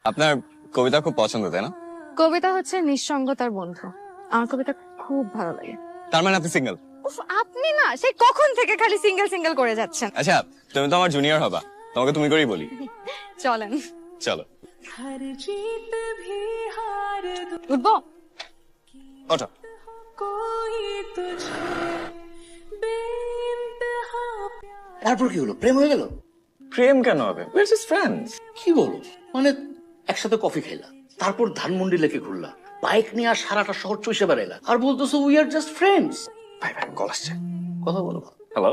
আপনার কবিতা খুব পছন্দ, তাই না? কবিতা হচ্ছে নিঃসঙ্গতার বন্ধু। আমার কবিতা খুব ভালো লাগে। তার মানে আপনি সিঙ্গেল? উফ, আপনি না সেই কখন থেকে খালি সিঙ্গেল সিঙ্গেল করে যাচ্ছেন। আচ্ছা, তুমি তো আমার জুনিয়র হবা, তোমাকে তুমি করেই বলি। চলেন চলো উঠবো। ওঠো। তারপর কি হলো? প্রেম হয়ে গেল? প্রেম কেন হবে? We are just friends. কি বলো? মানে একসাথে কফি খাইলা, তারপর ধানমন্ডি লেকে ঘুরলা, বাইক নিয়ে আর সারাটা শহর চষে বেড়াইলা, আর বলতেছো উই আর জাস্ট ফ্রেন্ডস। ভাই ভাই কল আসছে, কথা বলো। হ্যালো।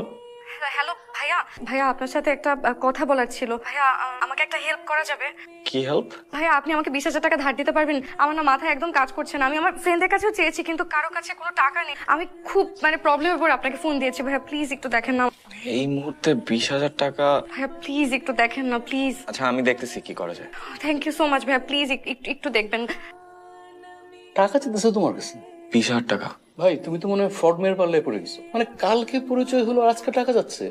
হ্যালো ভাইয়া, ভাইয়া আপনার সাথে একটা কথা বলার ছিল। ভাইয়া আমাকে একটা হেল্প করা যাবে? কি হেল্প? ভাইয়া আপনি আমাকে 20,000 টাকা ধার দিতে পারবেন? আমার না মাথায় একদম কাজ করছে না। আমি আমার ফ্রেন্ডের কাছেও চেয়েছি কিন্তু কারো কাছে কোনো টাকা নেই। আমি খুব প্রবলেমের উপর আপনাকে ফোন দিয়েছি। ভাইয়া প্লিজ একটু দেখেন না। এই মুহূর্তে 20,000 টাকা? ভাইয়া প্লিজ একটু দেখেন না প্লিজ। আচ্ছা আমি দেখতেছি কি করা যায়। থ্যাংক ইউ সো মাচ ভাইয়া, প্লিজ একটু দেখবেন। টাকা চাইতেছে তোমার কাছে? 20,000 টাকা? ভাই তুমি তো মনে হয় ফ্রড মেয়ের পাল্লায় পড়ে গেছো। মানে কালকে পরিচয় হলো, আজকে টাকা যাচ্ছে।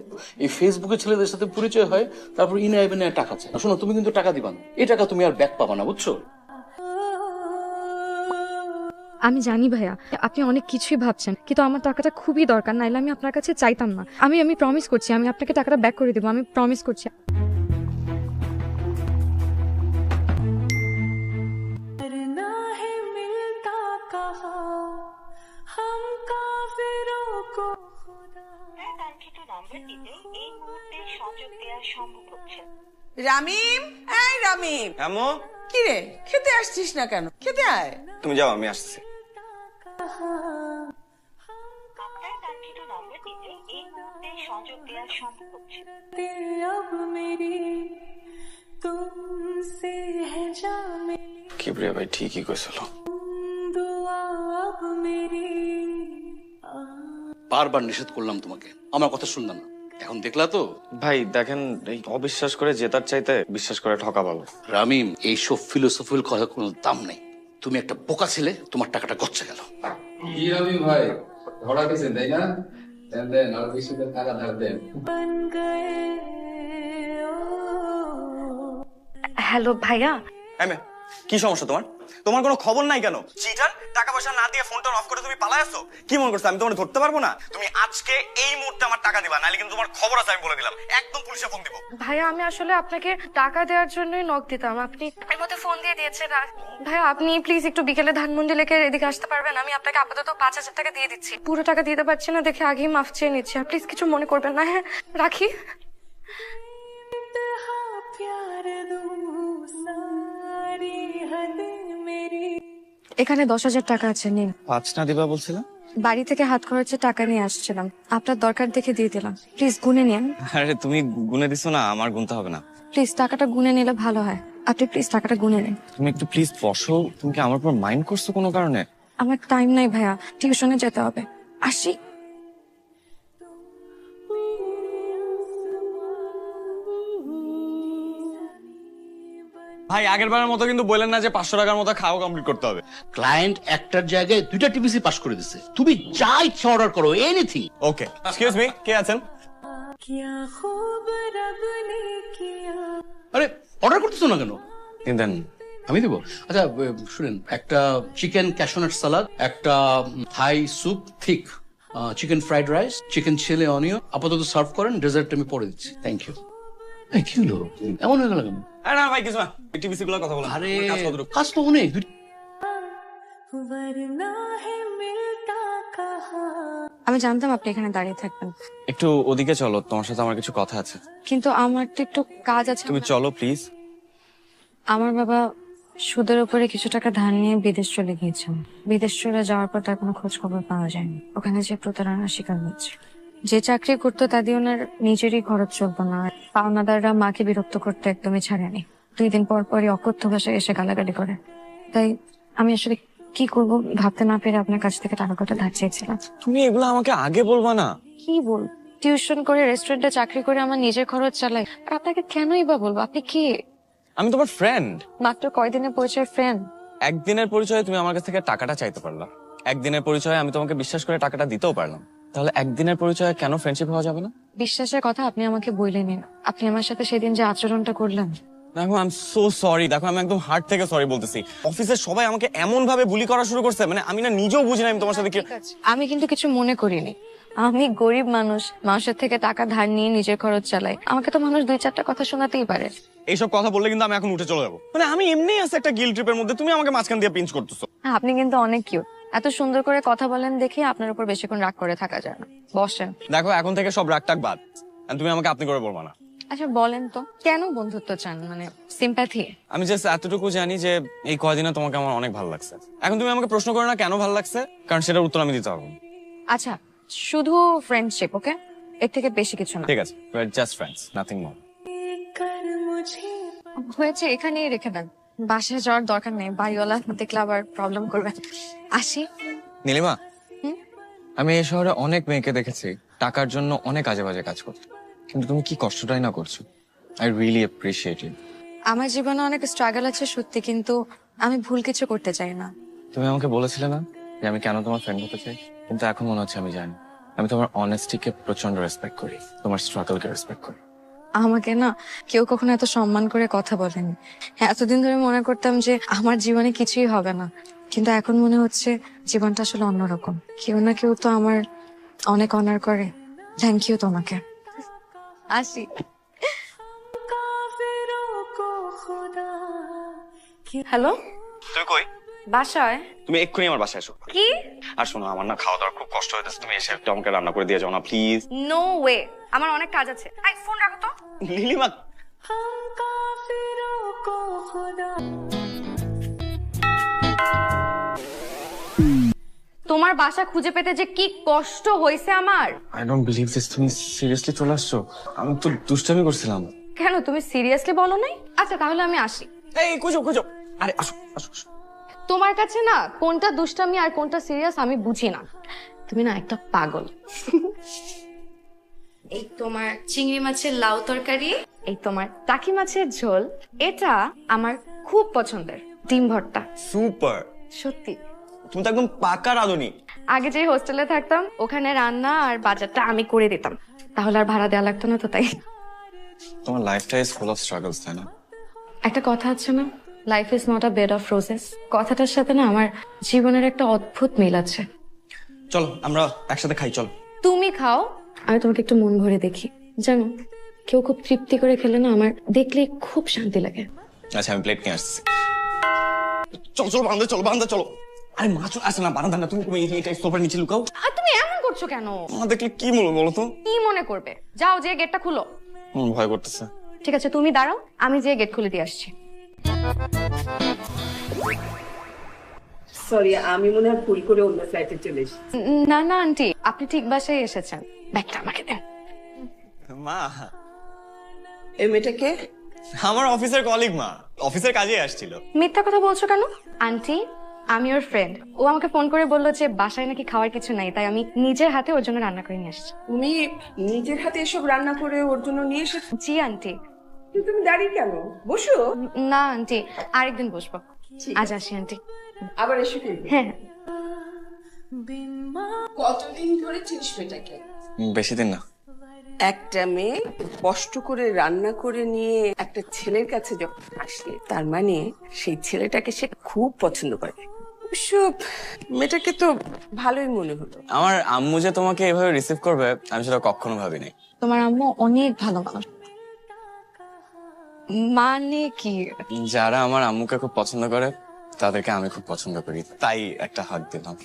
এই ফেসবুকে ছেলেদের সাথে পরিচয় হয়, তারপর ইনে আইবে না টাকা চায়। শোনো, তুমি কিন্তু টাকা দিবা না, এই টাকা তুমি আর ব্যাক পাবা না, বুঝছো? আমি জানি ভাইয়া আপনি অনেক কিছুই ভাবছেন, কিন্তু আমার টাকাটা খুবই দরকার, নাইলে আমি আপনার কাছে চাইতাম না। আমি প্রমিস করছি আমি আপনাকে টাকাটা ব্যাক করে দেবো, আমি প্রমিস করছি। রামিম, এই রামিম, আমো, কি রে খেতে আসছিস না কেন? খেতে আয়। তুমি যাও, আমি আসছি। কিবরিয়া ভাই ঠিকই কইছিল। বারবার নিষেধ করলাম তোমাকে, আমার কথা শুনলাম না, এখন দেখলা তো। ভাই দেখেন, এই অবিশ্বাস করে জেতার চাইতে বিশ্বাস করে ঠকা ভালো। রামিম, এইসব ফিলোসফির কথা কোনো দাম নেই। তুমি একটা বোকা ছেলে, তোমার টাকাটা গচ্ছে গেল। কি রবি ভাই, ধরা গেছেন তাই না? দেন দেন, আর বেশি করে টাকা ধার দেন। হ্যালো ভাইয়া। কি সমস্যা তোমার? তোমার কোনো খবর নাই কেন? চিটার, টাকা পয়সা না দিয়ে ফোনটা অফ করে তুমি পালাই আসছো। কি মনে করছো আমি তোমার ধরতে পারবো না? তুমি আজকে এই মুহূর্তে আমার টাকা দিবা, নাহলে কিন্তু তোমার খবর আছে আমি বলে দিলাম, একদম পুলিশে ফোন দিব। ভাইয়া আমি আসলে আপনাকে টাকা দেওয়ার জন্যই নক দিতাম, আপনি এর মধ্যে ফোন দিয়ে দিয়েছেন। ভাইয়া আপনি প্লিজ একটু বিকেলে ধানমন্ডি লেকের এদিকে আসতে পারবেন? আমি আপনাকে আপাতত 5,000 টাকা দিয়ে দিচ্ছি। পুরো টাকা দিতে পারছি না দেখে আগেই মাফ চেয়ে নিচ্ছি, প্লিজ কিছু মনে করবেন না। হ্যাঁ রাখি। এখানে 10,000 টাকা আছে, নিন। 5 না দিবা বলছিলাম? বাড়ি থেকে হাত খরচে টাকা নিয়ে আসছিলাম, আপনার দরকার দেখে দিয়ে দিলাম, প্লিজ গুনে নিন। আরে তুমি গুনে দিছো না, আমার গুনতে হবে না। প্লিজ টাকাটা গুনে নিলে ভালো হয়, আপনি প্লিজ টাকাটা গুনে নিন। তুমি একটু প্লিজ বসো। তুমি কি আমার উপর মাইন্ড করছো কোনো কারণে? আমার টাইম নাই ভাইয়া, টিউশনে যেতে হবে, আসি। ভাই আগের বারের মতো কিন্তু বললেন না যে 500 টাকার মতো খাওয়া কমপ্লিট করতে হবে। ক্লায়েন্ট একটার জায়গায় 2টা টিপিসি পাস করে দিছে, তুমি যা ইচ্ছা অর্ডার করো, এনিথিং। ওকে, এক্সকিউজ মি, কে আছেন? আরে অর্ডার করতেছো না কেন? দেন। আমি দেবো। আচ্ছা শুনেন, একটা চিকেন ক্যাশনাট সালাদ, একটা Thai soup thick, chicken fried rice, chicken chilli onion, আপাতত সার্ভ করেন, ডেজার্ট আমি পরে দিচ্ছি। Thank you. কি হলো, এমন হয়ে গেল কেন? আরে না ভাই কিছু না, টিভিসি গুলো কথা বলো। আরে কাজ কতটুকু? কাজ তো অনেক। আমি জানতাম আপনি এখানে দাঁড়িয়ে থাকবেন, একটু ওদিকে চলো, তোমার সাথে আমার কিছু কথা আছে। কিন্তু আমার তো একটু কাজ আছে। তুমি চলো প্লিজ। আমার বাবা সুদের উপরে কিছু টাকা ধার নিয়ে বিদেশ চলে গিয়েছেন। বিদেশ চলে যাওয়ার পর তার কোনো খোঁজ খবর পাওয়া যায়নি। ওখানে যে প্রতারণার শিকার হয়েছে। যে চাকরি করতো তা দিয়ে ওনার নিজেরই খরচ চলতো না। পাওনাদাররা মাকে বিরক্ত করতে একদমই ছাড়েনি। 2 দিন পর পরই অকথ্য ভাষায় এসে গালাগালি করে। তাই আমি আসলে কি করব ভাবতে না পেরে আপনার কাছ থেকে টাকা কটা ধার চেয়েছিলাম। তুমি এগুলো আমাকে আগে বলবা না? কি বল, টিউশন করে রেস্টুরেন্টে চাকরি করে আমার নিজের খরচ চালাই, আর আপনাকে কেনই বা বলবো? আপনি কি? আমি তোমার ফ্রেন্ড। মাত্র কয়দিনের পরিচয় ফ্রেন্ড? একদিনের পরিচয়ে তুমি আমার কাছ থেকে টাকাটা চাইতে পারলা, একদিনের পরিচয়ে আমি তোমাকে বিশ্বাস করে টাকাটা দিতেও পারলাম, তাহলে একদিনের পরিচয়ে কেন ফ্রেন্ডশিপ হওয়া যাবে না? বিশ্বাসের কথা আপনি আমাকে বললেন। আপনি আমার সাথে সেদিন যে আচরণটা করলেন, দেখো আই এম সো সরি, দেখো আমি একদম হার্ট থেকে সরি বলতেছি। অফিসের সবাই আমাকে এমন ভাবে বুলি করা শুরু করছে, মানে আমি না নিজেও বুঝি না আমি তোমার সাথে কি। আমি কিন্তু কিছু মনে করিনি। আমি গরিব মানুষ, মানুষের থেকে টাকা ধার নিয়ে নিজের খরচ চালাই। আমাকে তো মানুষ 2-4টা কথা শোনাতেই পারে। এইসব কথা বললে কিন্তু আমি এখন উঠে চলে যাবো। মানে আমি এমনি আছে একটা গিল ট্রিপের মধ্যে, তুমি আমাকে মাঝখান দিয়ে পিঞ্চ করতেছো। হ্যাঁ, আপনি কিন্তু অনেক কিউট। এত সুন্দর করে কথা বলেন দেখে আপনার উপর বেশিক্ষণ রাগ করে থাকা যায় না। বসেন। দেখো এখন থেকে সব রাগ টাক বাদ, আর তুমি আমাকে আপনি করে বলবা না। আচ্ছা বলেন তো, কেন বন্ধুত্ব চান? মানে সিম্প্যাথি? আমি জাস্ট এতটুকু জানি যে এই কয়দিনে তোমাকে আমার অনেক ভালো লাগছে। এখন তুমি আমাকে প্রশ্ন করো না কেন ভালো লাগছে, কারণ সেটার উত্তর আমি দিতে পারবো না। আচ্ছা, শুধু ফ্রেন্ডশিপ, ওকে? এর থেকে বেশি কিছু না। ঠিক আছে, জাস্ট ফ্রেন্ডস, নাথিং মোর। হয়েছে, এখানেই রেখে দেন। বাসায় যাওয়ার দরকার নেই, বাড়িওয়ালা দেখলে আবার প্রবলেম করবে। আসি। নীলিমা, হুম? আমি এই শহরে অনেক মেয়েকে দেখেছি টাকার জন্য অনেক আজে বাজে কাজ করতে, কিন্তু তুমি কি কষ্টটাই না করছো। আই রিয়েলি অ্যাপ্রিশিয়েট ইট। আমার জীবনে অনেক স্ট্রাগল আছে সত্যি, কিন্তু আমি ভুল কিছু করতে চাই না। তুমি আমাকে বলেছিলে না যে আমি কেন তোমার ফ্রেন্ড হতে চাই, কিন্তু এখন মনে হচ্ছে আমি জানি। আমি তোমার অনেস্টিকে প্রচন্ড রেসপেক্ট করি, তোমার স্ট্রাগলকে রেসপেক্ট করি। আমাকে না কেউ কখনো এত সম্মান করে কথা বলেনি। হ্যাঁ, এতদিন ধরে মনে করতাম যে আমার জীবনে কিছুই হবে না, কিন্তু এখন মনে হচ্ছে জীবনটা আসলে অন্যরকম। কেউ না কেউ তো আমার অনেক অনার করে। থ্যাংক ইউ তোমাকে। আসি। হ্যালো, তুমি কই? বাসায়। তুমি এক্ষুনি আমার বাসায় এসো। কি? আর শোনো, আমার না খাওয়া দাওয়ার খুব কষ্ট হইতেছে, তুমি এসে একটু আমাকে রান্না করে দিয়ে যাও না প্লিজ। নো ওয়ে, আমার অনেক কাজ আছে। আই ফোন রাখো তো। নীলিমা, তোমার বাসা খুঁজে পেতে যে কি কষ্ট হয়েছে আমার। I don't believe this. তুমি সিরিয়াসলি চলে আসছো? আমি তো দুষ্টামি করছিলাম। কেন, তুমি সিরিয়াসলি বলো নাই? আচ্ছা তাহলে আমি আসি। এই খুঁজো খুঁজো, আরে আসো আসো আসো। তোমার কাছে না কোনটা দুষ্টামি আর কোনটা সিরিয়াস আমি বুঝি না। তুমি না একটা পাগল। এই তোমার চিংড়ি মাছের লাউ তরকারি, এই তোমার টাকি মাছের ঝোল, এটা আমার খুব পছন্দের। ডিম ভর্তা, সুপার। সত্যি। তুমি তো একদম পাকা রাঁধুনি। আগে যে হোস্টেলে থাকতাম ওখানে রান্না আর বাজারটা আমি করে দিতাম, তাহলে আর ভাড়া দেওয়া লাগতো না তো, তাই। তোমার লাইফটা ইজ ফুল অফ স্ট্রাগলস, তাই না? একটা কথা আছে না, life is not a bed of roses. কথাটার সাথে না আমার জীবনের একটা অদ্ভুত মিল আছে। চলো আমরা একসাথে খাই, চলো। তুমি খাও, আমি তোমাকে একটু মন ভরে দেখি। জানো, কেউ খুব তৃপ্তি করে খেলে না আমার দেখলে খুব শান্তি লাগে। আচ্ছা আমি প্লেট নিয়ে আসছি। চলো চলো বারান্দা, চলো বারান্দা চলো। আরে মাছ আসে না বারান্দা না, তুমি এটা সোফার নিচে লুকাও। আর তুমি এমন করছো কেন? মা দেখলে কি বলবো বলো তো? কি মনে করবে? যাও, যে গেটটা খুলো। ভয় করতেছে। ঠিক আছে, তুমি দাঁড়াও, আমি যে গেট খুলে দিয়ে আসছি। সরি, আমি মনে হয় ভুল করে অন্য ফ্লাইটে চলে এসেছি। না না আন্টি, আপনি ঠিক বাসায় এসেছেন। ব্যাগটা আমাকে দেন। মা, এই মেয়েটাকে আমার অফিসের কলিগ, মা অফিসের কাজে আসছিল। মিথ্যা কথা বলছো কেন? আন্টি, আমি ওর ফ্রেন্ড। ও আমাকে ফোন করে বললো যে বাসায় নাকি খাওয়ার কিছু নাই, তাই আমি নিজের হাতে ওর জন্য রান্না করে নিয়ে আসছি। তুমি নিজের হাতে এসব রান্না করে ওর জন্য নিয়ে এসেছো? জি আন্টি। কিন্তু তুমি দাঁড়িয়ে কেন? বসো। না আন্টি, আরেকদিন বসবো। আজ আসি আন্টি। আবার এসে কিন্তু। হ্যাঁ। কতদিন ধরে চিনিস মেয়েটাকে? বেশি দিন না। একটা মেয়ে কষ্ট করে রান্না করে নিয়ে একটা ছেলের কাছে যখন আসে, তার মানে সেই ছেলেটাকে সে খুব পছন্দ করে। অবশ্য মেয়েটাকে তো ভালোই মনে হলো। আমার আম্মু যে তোমাকে এভাবে রিসিভ করবে আমি সেটা কখনো ভাবিনি। তোমার আম্মু অনেক ভালো মানুষ। মানে কি? যারা আমার আম্মুকে খুব পছন্দ করে তাদেরকে আমি খুব পছন্দ করি, তাই একটা হাত দিলাম।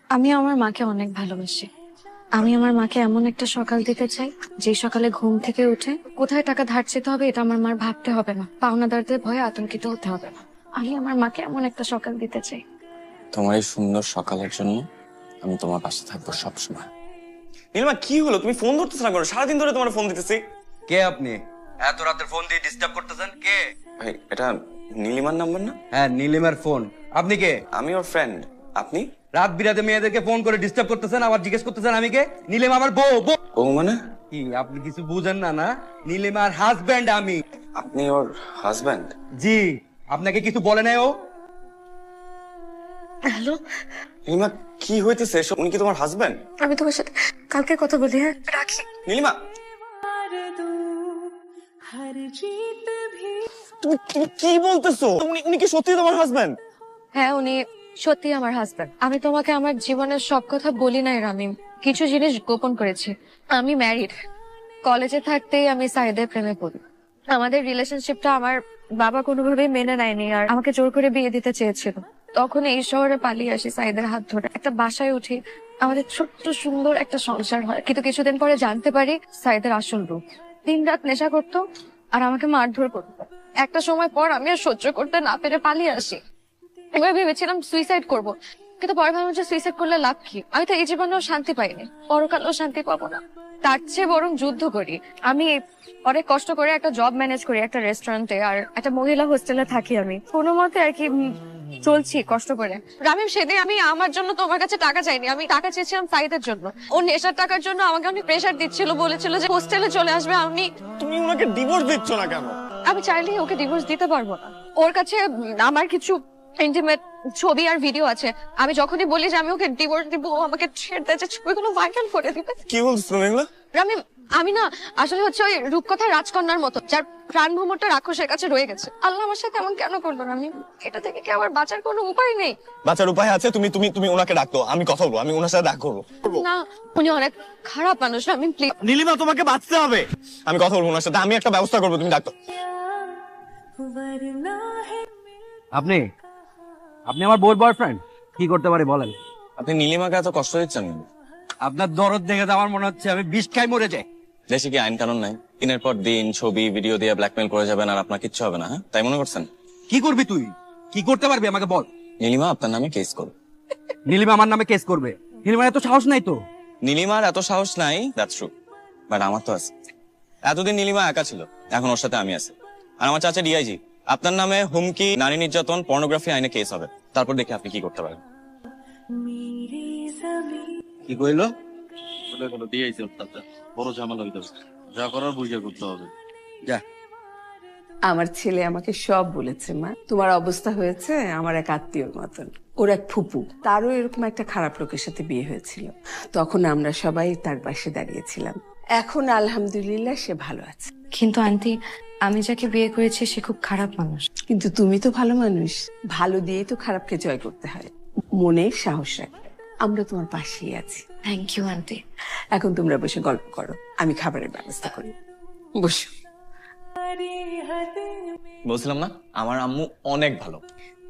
আমি আমার মাকে অনেক ভালোবাসি। আমি আমার মাকে এমন একটা সকাল দিতে চাই যে সকালে ঘুম থেকে উঠে কোথায় টাকা ধার চেতে হবে এটা আমার মার ভাবতে হবে না, পাওনাদারদের ভয়ে আতঙ্কিত হতে হবে না। আমি আমার মাকে এমন একটা সকাল দিতে চাই। তোমার এই সুন্দর সকালের জন্য আমি তোমার পাশে থাকবো সবসময়। নীলিমা কি হলো, তুমি ফোন ধরতেছ না? করো সারাদিন ধরে তোমার ফোন দিতেছি। কে আপনি? এত রাতের ফোন দিয়ে ডিস্টার্ব করতেছেন? কে? ভাই এটা নীলিমার নাম্বার না? হ্যাঁ, নীলিমার ফোন। আপনি কে? আমি ওর ফ্রেন্ড। আপনি? রাত বিরাতে মেয়েদেরকে ফোন করে ডিস্টার্ব করতেছেন, আবার জিজ্ঞেস করতেছেন আমি কে? নীলিমা আমার বউ। ও মানে? কি আপনি কিছু বুঝেন না? না, নীলিমার হাজবেন্ড আমি। আপনি ওর হাজবেন্ড? জি। আপনাকে কিছু বলে নাই ও? হ্যালো, নীলিমা কি হইতেছে এসব? উনি কি তোমার হাজবেন্ড? আমি তোমার সাথে কালকে কথা বলি। হ্যাঁ, রাখি। নীলিমা তুমি তুমি কি বলতেছো? উনি উনি কি সত্যি তোমার হাজবেন্ড? হ্যাঁ, উনি সত্যি আমার হাজবেন্ড। আমি তোমাকে আমার জীবনের সব কথা বলি নাই রামিম, কিছু জিনিস গোপন করেছি। আমি ম্যারিড। কলেজে থাকতেই আমি সাইদের প্রেমে পড়ি। আমাদের রিলেশনশিপটা আমার বাবা কোনোভাবেই মেনে নেয়নি আর আমাকে জোর করে বিয়ে দিতে চেয়েছিল। তখন এই শহরে পালিয়ে আসি সাইদের হাত ধরে, একটা বাসায় উঠি, আমাদের ছোট্ট সুন্দর একটা সংসার হয়। কিন্তু কিছুদিন পরে জানতে পারি সাইদের আসল রূপ। দিনরাত নেশা করতো আর আমাকে মারধর করতো। একটা সময় পর আমি আর সহ্য করতে না পেরে পালিয়ে আসি। এবার ভেবেছিলাম সুইসাইড করব, কিন্তু পরে ভাবলাম যে সুইসাইড করলে লাভ কি? আমি তো এই জীবনেও শান্তি পাইনি, পরকালেও শান্তি পাবো না। তার চেয়ে বরং যুদ্ধ করি। আমি অনেক কষ্ট করে একটা জব ম্যানেজ করি একটা রেস্টুরেন্টে, আর একটা মহিলা হোস্টেলে থাকি। আমি কোনো মতে আর কি চলছি কষ্ট করে। রামিম, সেদিন আমি আমার জন্য তোমার কাছে টাকা চাইনি, আমি টাকা চেয়েছিলাম সাইদের জন্য। ও নেশার টাকার জন্য আমাকে অনেক প্রেশার দিচ্ছিল, বলেছিল যে হোস্টেলে চলে আসবে। তুমি ওনাকে ডিভোর্স দিচ্ছ না কেন? আমি চাইলেই ওকে ডিভোর্স দিতে পারবো না। ওর কাছে আমার কিছু ইন্টিমেট ছবি আর ভিডিও আছে। আমি যখনই বলি যে আমি ওকে ডিভোর্স দিব, ও আমাকে ছেড়ে দেয়, যে ছবিগুলো ভাইরাল করে দিবে। কি বলছো তুমি এগুলো? রামিম, আমি না আসলে হচ্ছে ওই রূপকথার রাজকন্যার মতো, যার প্রাণ ভ্রমণটা রাক্ষসের কাছে রয়ে গেছে। আল্লাহ আমার সাথে এমন কেন করলো রামিম? এটা থেকে কি আমার বাঁচার কোনো উপায় নেই? বাঁচার উপায় আছে। তুমি তুমি তুমি ওনাকে ডাকতো, আমি কথা বলবো, আমি ওনার সাথে দেখা করবো। না, উনি অনেক খারাপ মানুষ রামিম, প্লিজ। নীলিমা, তোমাকে বাঁচতে হবে। আমি কথা বলবো ওনার সাথে, আমি একটা ব্যবস্থা করবো, তুমি ডাকতো। আপনি আপনি আমার বউর বয়ফ্রেন্ড, কি করতে পারি বলেন? আপনি নীলিমাকে এত কষ্ট দিচ্ছেন? আপনার দরদ দেখে তো আমার মনে হচ্ছে আমি বিষ খাই মরে যাই। দেশে কি আইন কানুন নাই? দিনের পর দিন ছবি ভিডিও দিয়ে ব্ল্যাকমেল করে যাবেন আর আপনার কিচ্ছু হবে না? হ্যাঁ, তাই মনে করছেন? কি করবি তুই? কি করতে পারবি আমাকে বল। নীলিমা আপনার নামে কেস করবে। নীলিমা আমার নামে কেস করবে? নীলিমার এত সাহস নাই তো। নীলিমার এত সাহস নাই, দ্যাটস ট্রু, বাট আমার তো আছে। এতদিন নীলিমা একা ছিল, এখন ওর সাথে আমি আছি। আর আমার চাচা ডিআইজি, আপনার নামে হুমকি, নারী নির্যাতন, পর্নোগ্রাফি আইনে কেস হবে। তারপর দেখি আপনি কি করতে পারেন। কি কইলো? বড় ঝামেলা হইতেছে, যা করার বুঝে করতে হবে। যা। আমার ছেলে আমাকে সব বলেছে, মা তোমার অবস্থা হয়েছে আমার এক আত্মীয়র মতন। ওর এক ফুপু, তারও এরকম একটা খারাপ লোকের সাথে বিয়ে হয়েছিল। তখন আমরা সবাই তার পাশে দাঁড়িয়েছিলাম। এখন আলহামদুলিল্লাহ সে ভালো আছে। কিন্তু আন্টি, আমি যাকে বিয়ে করেছি সে খুব খারাপ মানুষ। কিন্তু তুমি তো ভালো মানুষ, ভালো দিয়েই তো খারাপকে জয় করতে হয়। মনে সাহস রাখবে, আমরা তোমার পাশেই আছি। Thank you aunty. এখন তোমরা বসে গল্প করো, আমি খাবারের ব্যবস্থা করি। বসো। বলছিলাম না, আমার আম্মু অনেক ভালো।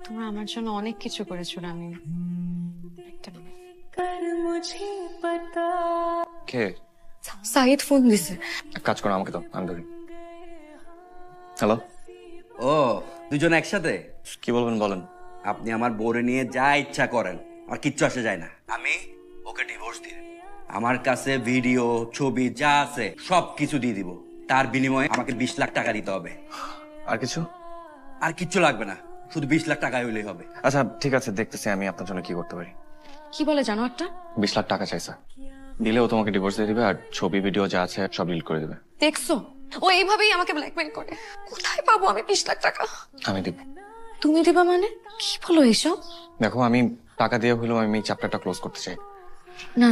তোমরা আমার জন্য অনেক কিছু করেছো রামিম। একটা minute। কে? সাইদ ফোন দিছে। এক কাজ করো, আমাকে তো, আমি ধরি। হ্যালো, ও, দুজন একসাথে? কি বলবেন বলেন। আপনি আমার বউরে নিয়ে যা ইচ্ছা করেন, আর কিচ্ছু আসে যায় না। আমি ওকে ডিভোর্স দিই। আমার কাছে ভিডিও ছবি যা আছে সব কিছু দিয়ে দিব। তার বিনিময়ে আমাকে 20 লাখ টাকা দিতে হবে। আর কিছু? আর কিচ্ছু লাগবে না, শুধু 20 লাখ টাকা হইলেই হবে। আচ্ছা ঠিক আছে, দেখতেছি আমি আপনার জন্য কি করতে পারি। কি বলে জানো একটা? 20 লাখ টাকা চাইছে, দিলেও তোমাকে ডিভোর্স দিয়ে দিবে আর ছবি ভিডিও যা আছে সব ডিলিট করে দিবে। দেখছো, ও এইভাবেই আমাকে ব্ল্যাকমেল করে। কোথায় পাবো আমি 20 লাখ টাকা? আমি দিব। তুমি দিবা মানে? কি বলো এসব? দেখো, আমি টাকা দিয়ে হলেও আমি এই চ্যাপ্টারটা ক্লোজ করতে চাই। না,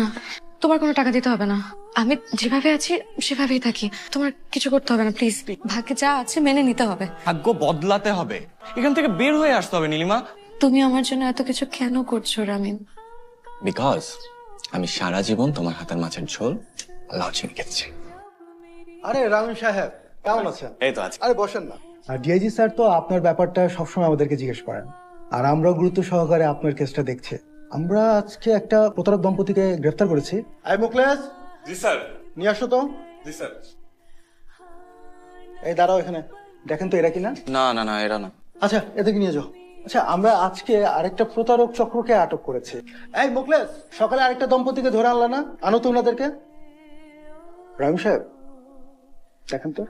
তোমার কোনো টাকা দিতে হবে না। আমি যেভাবে আছি সেভাবেই থাকি, তোমার কিছু করতে হবে না প্লিজ। ভাগ্যে যা আছে মেনে নিতে হবে। ভাগ্য বদলাতে হবে, এখান থেকে বের হয়ে আসতে হবে নীলিমা। তুমি আমার জন্য এত কিছু কেন করছো রামিম? বিকজ আমি সারা জীবন তোমার হাতের মাছের ঝোল লাউ চিনি খেতেছি। আরে রামিম সাহেব, কেমন আছেন? এই তো আছে। আরে বসেন না। আর ডিআইজি স্যার তো আপনার ব্যাপারটা সবসময় আমাদেরকে জিজ্ঞেস করেন, আর আমরাও গুরুত্ব সহকারে আপনার কেসটা দেখছি। আমরা আজকে একটা প্রতারক দম্পতিকে গ্রেফতার করেছি। আই মুকলেশ। জি স্যার। নিয়ে আসো তো। জি স্যার। এই দাঁড়াও এখানে, দেখেন তো এরা কিনা। না না না, এরা না। আচ্ছা, এদেরকে নিয়ে যাও। আচ্ছা, আমরা আজকে আরেকটা প্রতারক চক্রকে আটক করেছি। এই মুকলেশ, সকালে আরেকটা দম্পতিকে ধরে আনলা না? আনো তো ওনাদেরকে। রামিম সাহেব, দেখেন তো।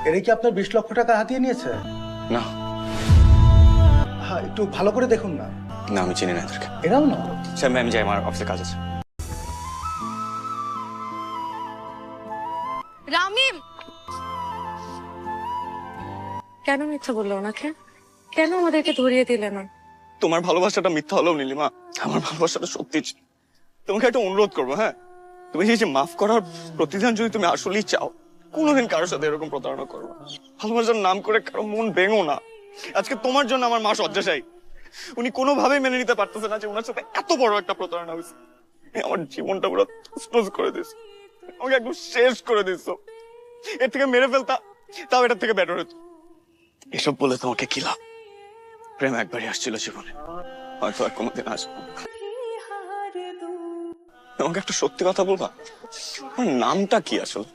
এরা কি আপনার 20 লক্ষ টাকা হাতিয়ে নিয়েছে? না হ্যাঁ, একটু ভালো করে দেখুন না। না, আমি চিনি না এদেরকে। এরাও না? স্যার, আমি যাই, আমার অফিসে কাজ আছে। রামিম, কেন মিথ্যা বললো ওনাকে? কেন আমাদেরকে ধরিয়ে দিলে না? তোমার ভালোবাসাটা মিথ্যা হলেও নীলিমা, আমার ভালোবাসাটা সত্যি ছিল। তোমাকে একটা অনুরোধ করবো, হ্যাঁ, তুমি এই যে মাফ করার প্রতিদান যদি তুমি আসলেই চাও, কোনোদিন কারোর সাথে এরকম প্রতারণা করো না। ভালোবাসার নাম করে কারো মন ভেঙো না। আজকে তোমার জন্য আমার মা শয্যাশায়ী। উনি কোনোভাবেই মেনে নিতে পারতেছে না যে ওনার সাথে এত বড় একটা প্রতারণা হয়েছে। আমার জীবনটা পুরো তছনছ করে দিস, আমাকে একদম শেষ করে দিস। এর থেকে মেরে ফেলতা, তাও এটার থেকে বেটার হতো। এসব বলে তোমাকে কি লাভ? প্রেম একবারই আসছিল জীবনে, হয়তো আর কোনোদিন আসবো না। তোমাকে একটা সত্যি কথা বলবা, আমার নামটা কি আসলে?